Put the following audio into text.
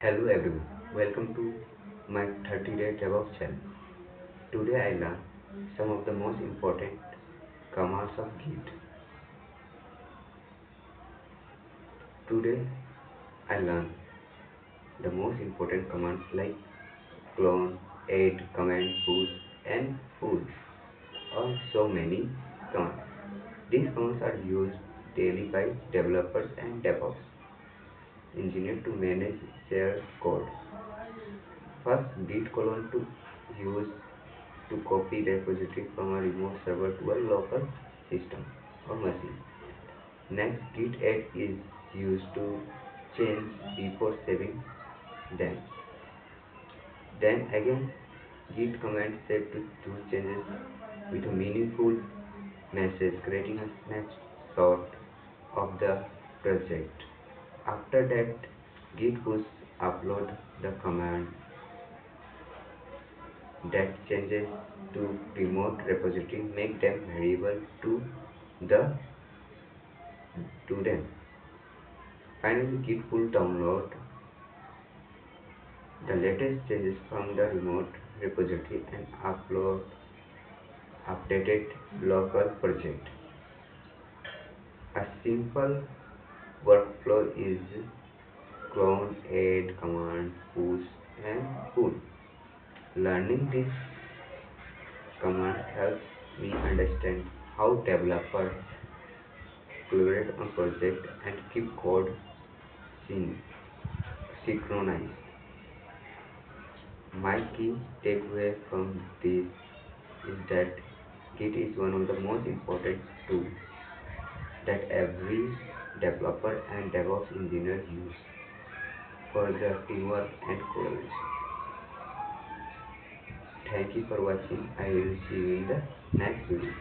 Hello everyone, welcome to my 30-day DevOps channel. Today I learn some of the most important commands of Git. Today I learn the most important commands like clone, add, command, push and pull. So many commands. These commands are used daily by developers and DevOps engineers to manage their code. First, git colon to use to copy repository from a remote server to a local system or machine. Next, git add is used to change before saving them. Then again, git command set to choose changes with a meaningful message, creating a snapshot of the project. After that, git push upload the command that changes to remote repository make them variable the to them. Finally, git pull download the latest changes from the remote repository and upload updated local project. A simple workflow is clone, add, command, push, and pull. Learning this command helps me understand how developers collaborate on project and keep code synchronized. My key takeaway from this is that Git is one of the most important tools that every developer and DevOps engineer use for the teamwork and collaboration. Thank you for watching. I will see you in the next video.